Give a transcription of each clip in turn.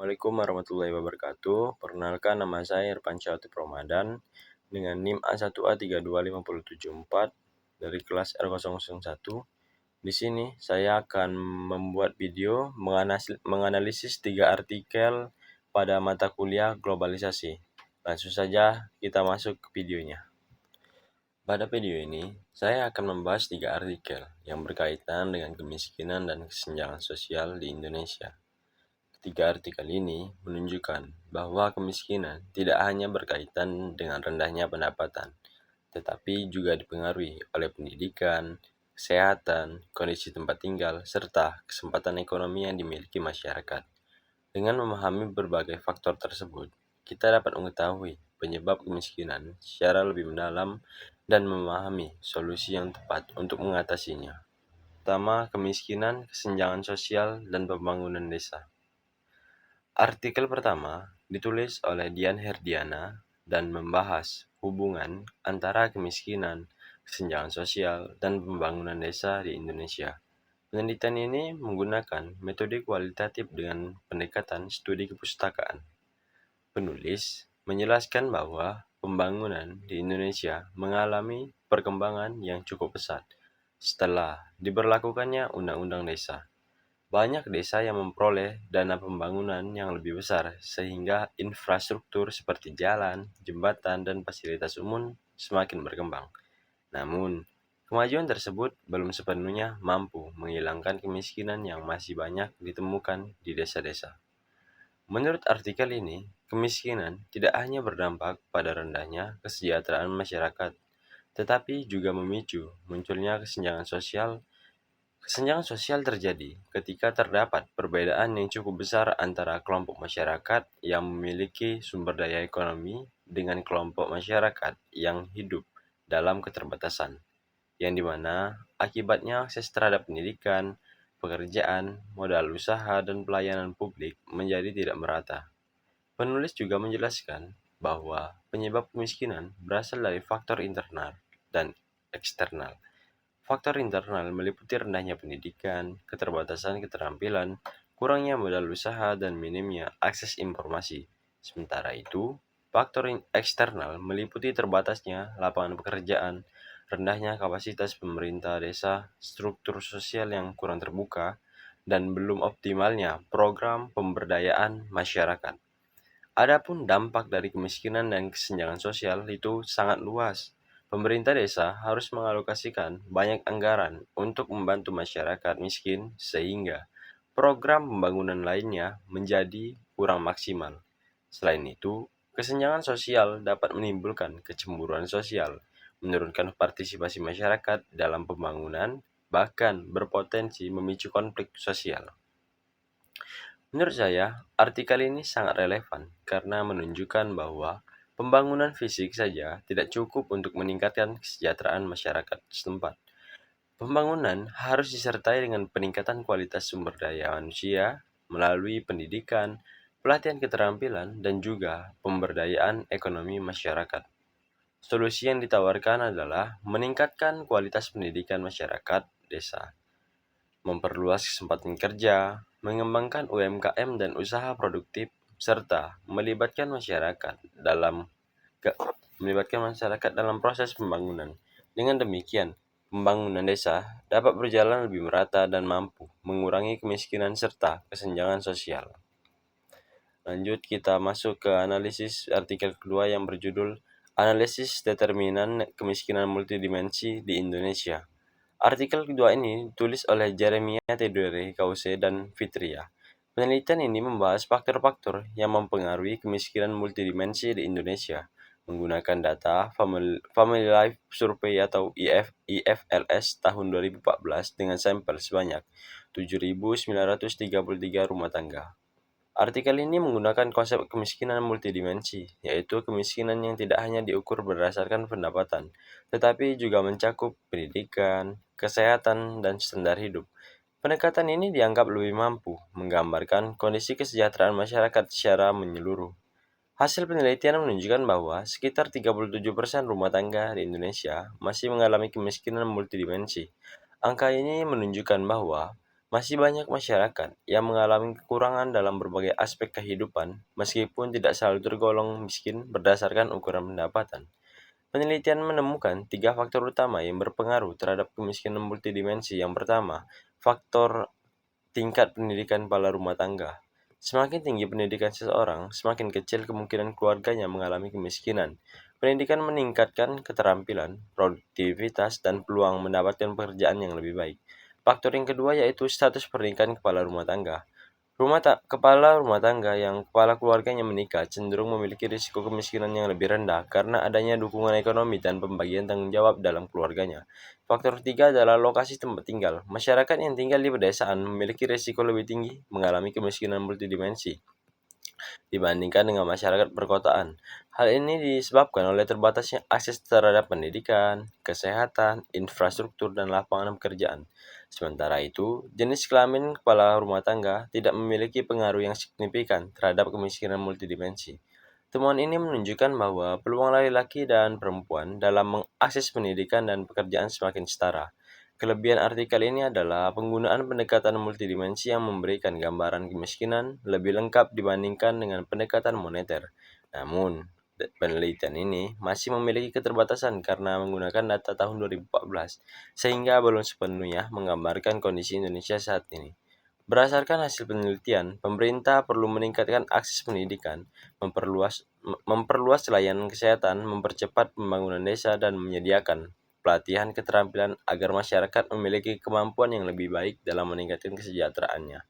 Assalamualaikum warahmatullahi wabarakatuh. Perkenalkan, nama saya Irfan Syahutub Ramadan dengan NIM A1A32574 dari kelas R001. Di sini saya akan membuat video menganalisis 3 artikel pada mata kuliah globalisasi. Langsung saja kita masuk ke videonya. Pada video ini, saya akan membahas 3 artikel yang berkaitan dengan kemiskinan dan kesenjangan sosial di Indonesia. Ketiga artikel ini menunjukkan bahwa kemiskinan tidak hanya berkaitan dengan rendahnya pendapatan, tetapi juga dipengaruhi oleh pendidikan, kesehatan, kondisi tempat tinggal, serta kesempatan ekonomi yang dimiliki masyarakat. Dengan memahami berbagai faktor tersebut, kita dapat mengetahui penyebab kemiskinan secara lebih mendalam dan memahami solusi yang tepat untuk mengatasinya. Pertama, kemiskinan, kesenjangan sosial, dan pembangunan desa. Artikel pertama ditulis oleh Dian Herdiana dan membahas hubungan antara kemiskinan, kesenjangan sosial, dan pembangunan desa di Indonesia. Penelitian ini menggunakan metode kualitatif dengan pendekatan studi kepustakaan. Penulis menjelaskan bahwa pembangunan di Indonesia mengalami perkembangan yang cukup pesat setelah diberlakukannya Undang-Undang Desa. Banyak desa yang memperoleh dana pembangunan yang lebih besar sehingga infrastruktur seperti jalan, jembatan, dan fasilitas umum semakin berkembang. Namun, kemajuan tersebut belum sepenuhnya mampu menghilangkan kemiskinan yang masih banyak ditemukan di desa-desa. Menurut artikel ini, kemiskinan tidak hanya berdampak pada rendahnya kesejahteraan masyarakat, tetapi juga memicu munculnya kesenjangan sosial. Kesenjangan sosial terjadi ketika terdapat perbedaan yang cukup besar antara kelompok masyarakat yang memiliki sumber daya ekonomi dengan kelompok masyarakat yang hidup dalam keterbatasan, yang dimana akibatnya akses terhadap pendidikan, pekerjaan, modal usaha, dan pelayanan publik menjadi tidak merata. Penulis juga menjelaskan bahwa penyebab kemiskinan berasal dari faktor internal dan eksternal. Faktor internal meliputi rendahnya pendidikan, keterbatasan keterampilan, kurangnya modal usaha, dan minimnya akses informasi. Sementara itu, faktor eksternal meliputi terbatasnya lapangan pekerjaan, rendahnya kapasitas pemerintah desa, struktur sosial yang kurang terbuka, dan belum optimalnya program pemberdayaan masyarakat. Adapun dampak dari kemiskinan dan kesenjangan sosial itu sangat luas. Pemerintah desa harus mengalokasikan banyak anggaran untuk membantu masyarakat miskin sehingga program pembangunan lainnya menjadi kurang maksimal. Selain itu, kesenjangan sosial dapat menimbulkan kecemburuan sosial, menurunkan partisipasi masyarakat dalam pembangunan, bahkan berpotensi memicu konflik sosial. Menurut saya, artikel ini sangat relevan karena menunjukkan bahwa pembangunan fisik saja tidak cukup untuk meningkatkan kesejahteraan masyarakat setempat. Pembangunan harus disertai dengan peningkatan kualitas sumber daya manusia melalui pendidikan, pelatihan keterampilan, dan juga pemberdayaan ekonomi masyarakat. Solusi yang ditawarkan adalah meningkatkan kualitas pendidikan masyarakat desa, memperluas kesempatan kerja, mengembangkan UMKM dan usaha produktif, serta melibatkan masyarakat dalam proses pembangunan. Dengan demikian, pembangunan desa dapat berjalan lebih merata dan mampu mengurangi kemiskinan serta kesenjangan sosial. Lanjut kita masuk ke analisis artikel kedua yang berjudul Analisis Determinan Kemiskinan Multidimensi di Indonesia. Artikel kedua ini ditulis oleh Jeremiah Theodore Kause dan Fitria. Penelitian ini membahas faktor-faktor yang mempengaruhi kemiskinan multidimensi di Indonesia menggunakan data Family Life Survey atau IFLS tahun 2014 dengan sampel sebanyak 7.933 rumah tangga. Artikel ini menggunakan konsep kemiskinan multidimensi, yaitu kemiskinan yang tidak hanya diukur berdasarkan pendapatan, tetapi juga mencakup pendidikan, kesehatan, dan standar hidup. Pendekatan ini dianggap lebih mampu menggambarkan kondisi kesejahteraan masyarakat secara menyeluruh. Hasil penelitian menunjukkan bahwa sekitar 37% rumah tangga di Indonesia masih mengalami kemiskinan multidimensi. Angka ini menunjukkan bahwa Masih banyak masyarakat yang mengalami kekurangan dalam berbagai aspek kehidupan, meskipun tidak selalu tergolong miskin berdasarkan ukuran pendapatan. Penelitian menemukan tiga faktor utama yang berpengaruh terhadap kemiskinan multidimensi. Yang pertama, faktor tingkat pendidikan kepala rumah tangga. Semakin tinggi pendidikan seseorang, semakin kecil kemungkinan keluarganya mengalami kemiskinan. Pendidikan meningkatkan keterampilan, produktivitas, dan peluang mendapatkan pekerjaan yang lebih baik. Faktor yang kedua yaitu status pernikahan kepala rumah tangga. Kepala rumah tangga yang kepala keluarganya menikah cenderung memiliki risiko kemiskinan yang lebih rendah karena adanya dukungan ekonomi dan pembagian tanggung jawab dalam keluarganya. Faktor ketiga adalah lokasi tempat tinggal. Masyarakat yang tinggal di pedesaan memiliki risiko lebih tinggi mengalami kemiskinan multidimensi dibandingkan dengan masyarakat perkotaan. Hal ini disebabkan oleh terbatasnya akses terhadap pendidikan, kesehatan, infrastruktur, dan lapangan pekerjaan. Sementara itu, jenis kelamin kepala rumah tangga tidak memiliki pengaruh yang signifikan terhadap kemiskinan multidimensi. Temuan ini menunjukkan bahwa peluang laki-laki dan perempuan dalam mengakses pendidikan dan pekerjaan semakin setara. Kelebihan artikel ini adalah penggunaan pendekatan multidimensi yang memberikan gambaran kemiskinan lebih lengkap dibandingkan dengan pendekatan moneter. Namun, penelitian ini masih memiliki keterbatasan karena menggunakan data tahun 2014, sehingga belum sepenuhnya menggambarkan kondisi Indonesia saat ini. Berdasarkan hasil penelitian, pemerintah perlu meningkatkan akses pendidikan, memperluas layanan kesehatan, mempercepat pembangunan desa, dan menyediakan pelatihan keterampilan agar masyarakat memiliki kemampuan yang lebih baik dalam meningkatkan kesejahteraannya.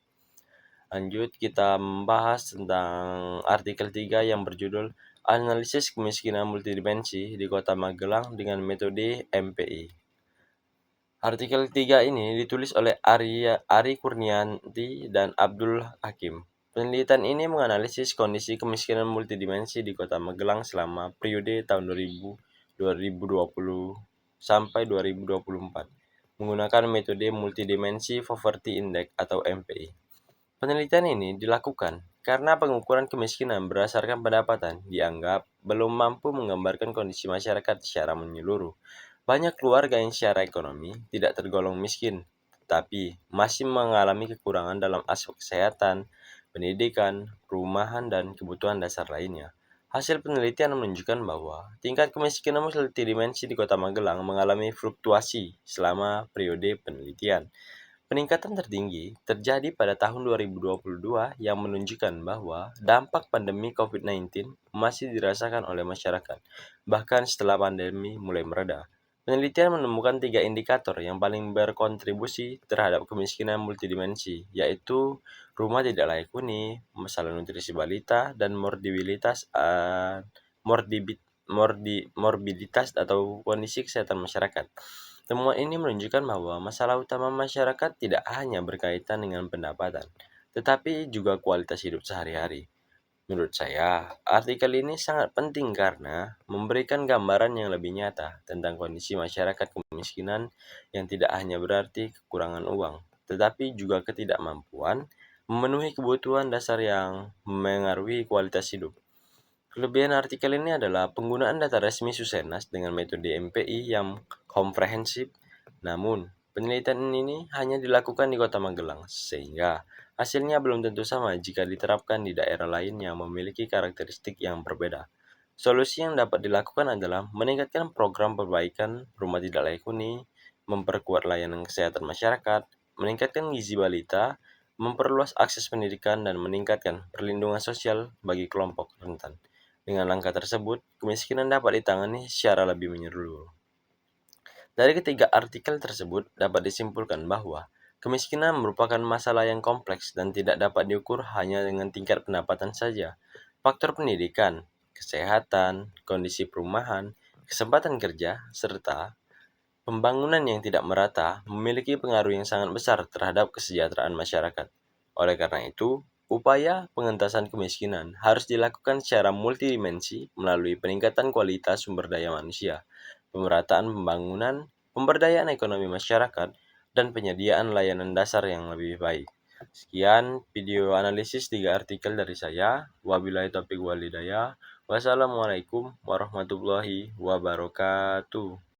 Lanjut, kita membahas tentang artikel 3 yang berjudul Analisis Kemiskinan Multidimensi di Kota Magelang dengan metode MPI. Artikel 3 ini ditulis oleh Ari Kurnianti dan Abdul Hakim. Penelitian ini menganalisis kondisi kemiskinan multidimensi di Kota Magelang selama periode tahun 2020 sampai 2024 menggunakan metode Multidimensi Poverty Index atau MPI. Penelitian ini dilakukan karena pengukuran kemiskinan berdasarkan pendapatan dianggap belum mampu menggambarkan kondisi masyarakat secara menyeluruh. Banyak keluarga yang secara ekonomi tidak tergolong miskin, tetapi masih mengalami kekurangan dalam aspek kesehatan, pendidikan, perumahan, dan kebutuhan dasar lainnya. Hasil penelitian menunjukkan bahwa tingkat kemiskinan multidimensi di Kota Magelang mengalami fluktuasi selama periode penelitian. Peningkatan tertinggi terjadi pada tahun 2022 yang menunjukkan bahwa dampak pandemi COVID-19 masih dirasakan oleh masyarakat, bahkan setelah pandemi mulai mereda. Penelitian menemukan 3 indikator yang paling berkontribusi terhadap kemiskinan multidimensi, yaitu rumah tidak layak huni, masalah nutrisi balita, dan morbiditas atau kondisi kesehatan masyarakat. Temuan ini menunjukkan bahwa masalah utama masyarakat tidak hanya berkaitan dengan pendapatan, tetapi juga kualitas hidup sehari-hari. Menurut saya, artikel ini sangat penting karena memberikan gambaran yang lebih nyata tentang kondisi masyarakat kemiskinan yang tidak hanya berarti kekurangan uang, tetapi juga ketidakmampuan memenuhi kebutuhan dasar yang mengaruhi kualitas hidup. Kelebihan artikel ini adalah penggunaan data resmi Susenas dengan metode MPI yang komprehensif, namun penelitian ini hanya dilakukan di Kota Magelang, sehingga hasilnya belum tentu sama jika diterapkan di daerah lain yang memiliki karakteristik yang berbeda. Solusi yang dapat dilakukan adalah meningkatkan program perbaikan rumah tidak layak huni, memperkuat layanan kesehatan masyarakat, meningkatkan gizi balita, memperluas akses pendidikan, dan meningkatkan perlindungan sosial bagi kelompok rentan. Dengan langkah tersebut, kemiskinan dapat ditangani secara lebih menyeluruh. Dari ketiga artikel tersebut dapat disimpulkan bahwa kemiskinan merupakan masalah yang kompleks dan tidak dapat diukur hanya dengan tingkat pendapatan saja. Faktor pendidikan, kesehatan, kondisi perumahan, kesempatan kerja, serta pembangunan yang tidak merata memiliki pengaruh yang sangat besar terhadap kesejahteraan masyarakat. Oleh karena itu, upaya pengentasan kemiskinan harus dilakukan secara multidimensi melalui peningkatan kualitas sumber daya manusia, pemerataan pembangunan, pemberdayaan ekonomi masyarakat, dan penyediaan layanan dasar yang lebih baik. Sekian video analisis 3 artikel dari saya. Wabillahi taufiq walhidayah. Wassalamualaikum warahmatullahi wabarakatuh.